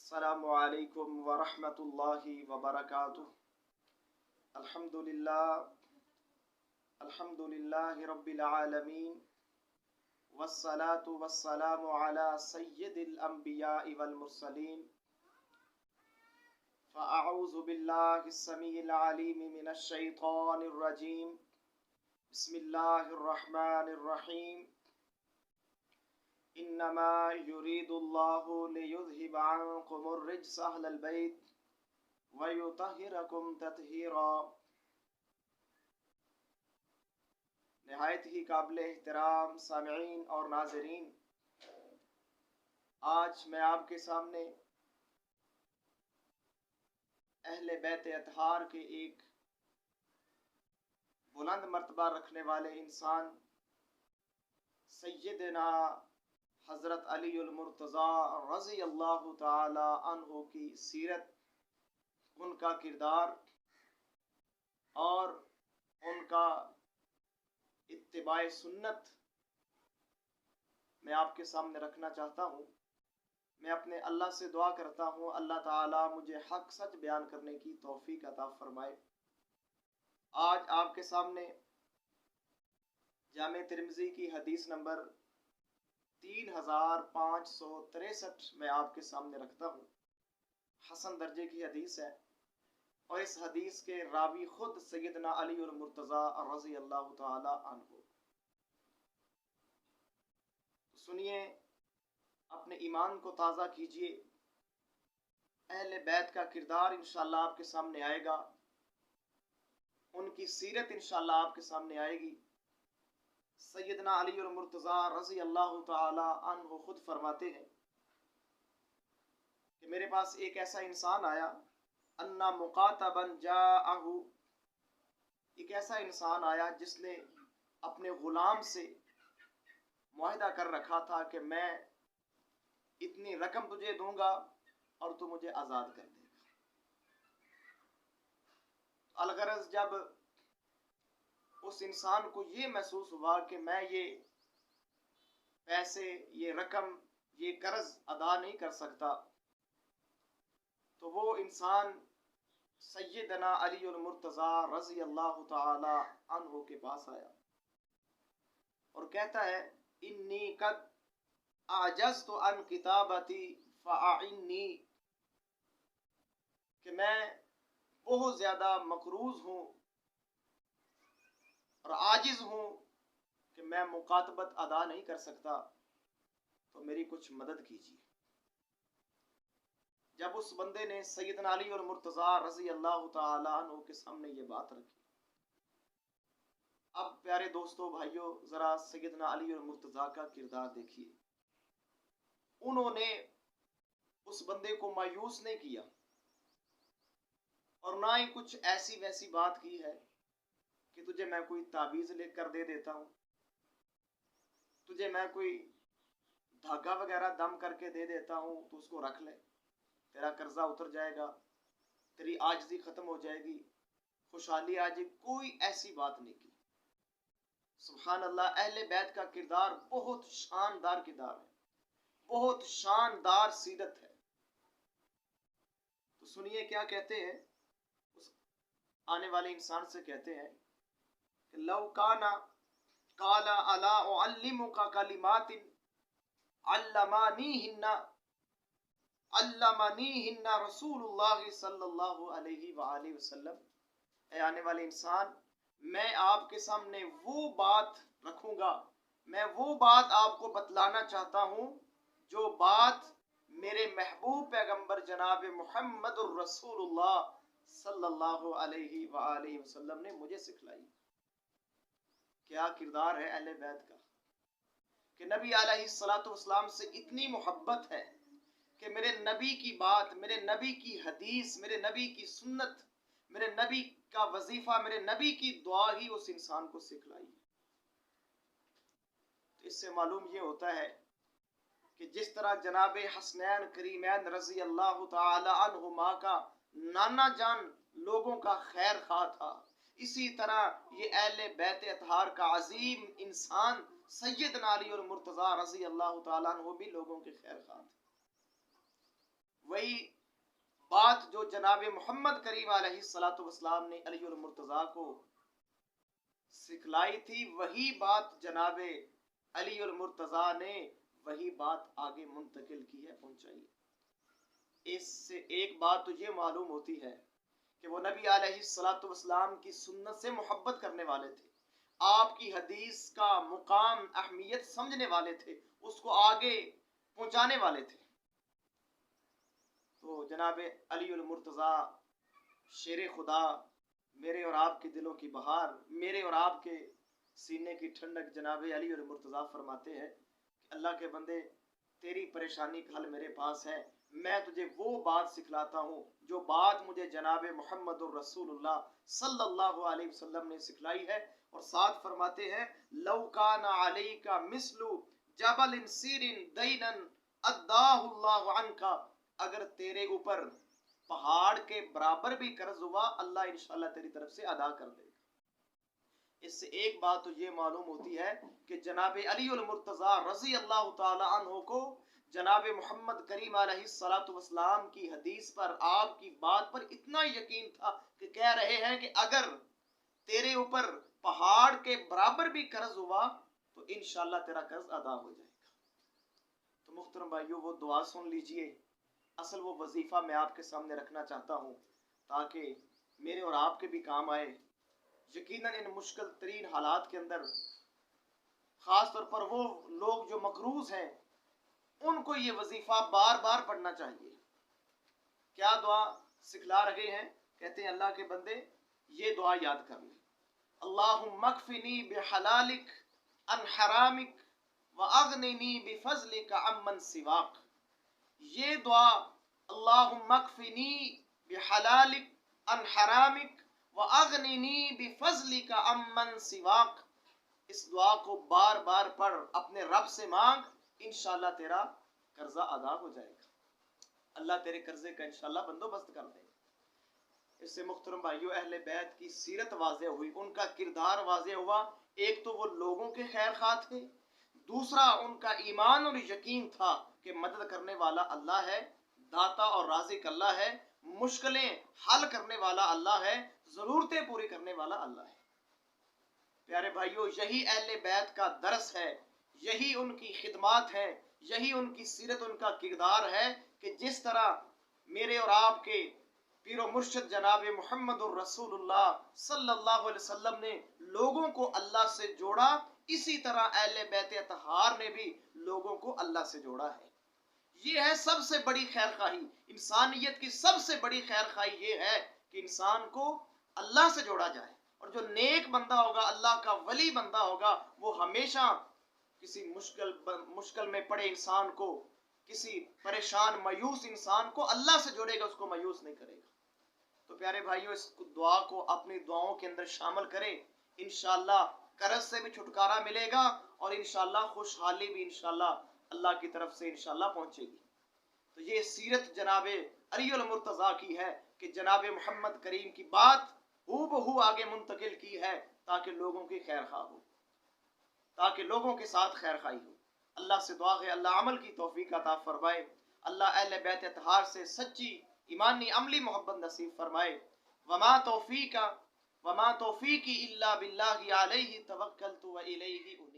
السلام علیکم ورحمۃ اللہ وبرکاتہ۔ الحمد للہ رب العالمین، والصلاة والسلام علی سید الانبیاء والمرسلین، فاعوذ باللہ السمیع العلیم من الشیطان الرجیم، بسم اللہ الرحمن الرحیم۔ انما یرید اللہ لیذہب عنکم الرجس اہل البیت ویطہرکم تطہیرا۔ نہایت ہی قابل احترام سامعین اور ناظرین، آج میں آپ کے سامنے اہل بیت اطہار کے ایک بلند مرتبہ رکھنے والے انسان سیدنا حضرت علی المرتضیٰ رضی اللہ تعالی عنہ کی سیرت، ان کا کردار اور ان کا اتباع سنت میں آپ کے سامنے رکھنا چاہتا ہوں۔ میں اپنے اللہ سے دعا کرتا ہوں اللہ تعالی مجھے حق سچ بیان کرنے کی توفیق عطا فرمائے۔ آج آپ کے سامنے جامع ترمذی کی حدیث نمبر 3563 میں آپ کے سامنے رکھتا ہوں۔ حسن درجے کی حدیث ہے، اور اس حدیث کے راوی خود سیدنا علی المرتضیٰ رضی اللہ تعالی عنہ۔ سنیے، اپنے ایمان کو تازہ کیجیے، اہل بیت کا کردار انشاءاللہ آپ کے سامنے آئے گا، ان کی سیرت انشاءاللہ آپ کے سامنے آئے گی۔ سیدنا علی المرتضیٰ رضی اللہ تعالی عنہ خود فرماتے ہیں کہ میرے پاس ایک ایسا انسان آیا، انا مقاتبا جاءہ، ایک ایسا انسان آیا جس نے اپنے غلام سے معاہدہ کر رکھا تھا کہ میں اتنی رقم تجھے دوں گا اور تو مجھے آزاد کر دے گا۔ الغرض جب اس انسان کو یہ محسوس ہوا کہ میں یہ پیسے، یہ رقم، یہ قرض ادا نہیں کر سکتا، تو وہ انسان سیدنا علی المرتضیٰ رضی اللہ تعالی عنہ کے پاس آیا اور کہتا ہے انی قد اعجزت عن کتابتی فاعنی، کہ میں بہت زیادہ مقروض ہوں اور عاجز ہوں کہ میں مکاتبت ادا نہیں کر سکتا، تو میری کچھ مدد کیجیے۔ جب اس بندے نے سیدنا علی اور مرتضیٰ رضی اللہ تعالی عنہ کے سامنے یہ بات رکھی، اب پیارے دوستو بھائیو، ذرا سیدنا علی اور مرتضیٰ کا کردار دیکھیے۔ انہوں نے اس بندے کو مایوس نہیں کیا اور نہ ہی کچھ ایسی ویسی بات کی ہے کہ تجھے میں کوئی تعویذ لکھ کر دے دیتا ہوں، تجھے میں کوئی دھاگا وغیرہ دم کر کے دے دیتا ہوں تو اس کو رکھ لے، تیرا قرضہ اتر جائے گا، تیری عاجزی ختم ہو جائے گی، خوشحالی آ جائے گی، کوئی ایسی بات نہیں کی۔ سبحان اللہ، اہل بیت کا کردار بہت شاندار کردار ہے، بہت شاندار سیرت ہے۔ تو سنیے کیا کہتے ہیں، اس آنے والے انسان سے کہتے ہیں کہ لو کانا قال الا اعلمک کلمات علمانیہن رسول اللہ صلی اللہ علیہ وآلہ وسلم۔ اے آنے والے انسان، میں آپ کے سامنے وہ بات رکھوں گا، میں وہ بات آپ کو بتلانا چاہتا ہوں جو بات میرے محبوب پیغمبر جناب محمد الرسول اللہ صلی اللہ علیہ وآلہ وسلم نے مجھے سکھلائی۔ کیا کردار ہے اہل بیت کا، کہ نبی علیہ الصلوۃ والسلام سے اتنی محبت ہے کہ میرے نبی کی بات، میرے نبی کی حدیث، میرے نبی کی سنت، میرے نبی کا وظیفہ، میرے نبی کی دعا ہی اس انسان کو سکھلائی۔ تو اس سے معلوم یہ ہوتا ہے کہ جس طرح جناب حسنین کریمین رضی اللہ تعالی عنہما کا نانا جان لوگوں کا خیر خواہ تھا، اسی طرح یہ اہل بیت اطہار کا عظیم انسان سیدنا علی اور مرتضیٰ رضی اللہ تعالیٰ عنہ بھی لوگوں کے خیر خواہ تھے۔ وہی بات جو جناب محمد کریم علیہ الصلوۃ والسلام نے علی المرتضیٰ کو سکھلائی تھی، وہی بات جناب علی المرتضیٰ نے وہی بات آگے منتقل کی ہے، پہنچائی ہے۔ اس سے ایک بات تو یہ معلوم ہوتی ہے کہ وہ نبی علیہ الصلوۃ والسلام کی سنت سے محبت کرنے والے تھے، آپ کی حدیث کا مقام اہمیت سمجھنے والے تھے، اس کو آگے پہنچانے والے تھے۔ تو جناب علی المرتضیٰ شیر خدا، میرے اور آپ کے دلوں کی بہار، میرے اور آپ کے سینے کی ٹھنڈک، جناب علی المرتضیٰ فرماتے ہیں کہ اللہ کے بندے، تیری پریشانی کا حل میرے پاس ہے، میں تجھے وہ بات سکھلاتا ہوں جو بات مجھے جناب محمد الرسول اللہ صلی اللہ علیہ وسلم نے سکھلائی ہے۔ اور ساتھ فرماتے ہیں لو کان علیک مثل جبل سیر دینا اداہ اللہ عنک، اگر تیرے اوپر پہاڑ کے برابر بھی قرض ہوا، اللہ انشاءاللہ تیری طرف سے ادا کر دے گا۔ اس سے ایک بات تو یہ معلوم ہوتی ہے کہ جناب علی المرتضیٰ رضی اللہ تعالی عنہ کو جناب محمد کریم علیہ الصلوۃ والسلام کی حدیث پر، آپ کی بات پر اتنا یقین تھا کہ کہہ رہے ہیں کہ اگر تیرے اوپر پہاڑ کے برابر بھی قرض ہوا تو انشاءاللہ تیرا قرض ادا ہو جائے گا۔ تو محترم بھائیو، وہ دعا سن لیجئے، اصل وہ وظیفہ میں آپ کے سامنے رکھنا چاہتا ہوں تاکہ میرے اور آپ کے بھی کام آئے۔ یقیناً ان مشکل ترین حالات کے اندر خاص طور پر وہ لوگ جو مقروض ہیں، ان کو یہ وظیفہ بار بار پڑھنا چاہیے۔ کیا دعا سکھلا رہے ہیں؟ کہتے ہیں اللہ کے بندے یہ دعا یاد کر لیں، اللہم اکفنی بحلالک عن حرامک واغننی بفضلک عمن سواک۔ یہ دعا اللہم اکفنی بحلالک عن حرامک واغننی بفضلک عمن سواک، اس دعا کو بار بار پڑھ، اپنے رب سے مانگ، انشاءاللہ تیرا قرضہ ادا ہو جائے گا، اللہ تیرے قرضے کا انشاءاللہ بندوبست کر دے گا۔ اس سے محترم بھائیو، اہل بیت کی سیرت واضح ہوئی، ان کا کردار واضح ہوا۔ ایک تو وہ لوگوں کے خیر خواہ تھے، دوسرا ان کا ایمان اور یقین تھا کہ مدد کرنے والا اللہ ہے، داتا اور رازق اللہ ہے، مشکلیں حل کرنے والا اللہ ہے، ضرورتیں پوری کرنے والا اللہ ہے۔ پیارے بھائیو، یہی اہل بیت کا درس ہے، یہی ان کی خدمات ہے، یہی ان کی سیرت، ان کا کردار ہے کہ جس طرح میرے اور آپ کے پیر و مرشد جناب محمد الرسول اللہ صلی اللہ علیہ وسلم نے لوگوں کو اللہ سے جوڑا، اسی طرح اہل بیت اطہار نے بھی لوگوں کو اللہ سے جوڑا ہے۔ یہ ہے سب سے بڑی خیر خواہی، انسانیت کی سب سے بڑی خیر خواہی یہ ہے کہ انسان کو اللہ سے جوڑا جائے، اور جو نیک بندہ ہوگا، اللہ کا ولی بندہ ہوگا، وہ ہمیشہ کسی مشکل میں پڑے انسان کو، کسی پریشان مایوس انسان کو اللہ سے جوڑے گا، اس کو مایوس نہیں کرے گا۔ تو پیارے بھائیو، اس دعا کو اپنی دعاؤں کے اندر شامل کریں، انشاءاللہ قرض سے بھی چھٹکارا ملے گا، اور انشاءاللہ خوشحالی بھی انشاءاللہ اللہ کی طرف سے انشاءاللہ پہنچے گی۔ تو یہ سیرت جناب علی المرتضیٰ کی ہے کہ جناب محمد کریم کی بات ہو بہو آگے منتقل کی ہے تاکہ لوگوں کی خیر خواہ ہو، تاکہ لوگوں کے ساتھ خیر خواہی ہو۔ اللہ سے دعا ہے اللہ عمل کی توفیق عطا فرمائے، اللہ اہل بیت اطہار سے سچی ایمانی عملی محبت نصیب فرمائے۔ وما توفیقی الا باللہ علیہ توکلت و الیہ انیب۔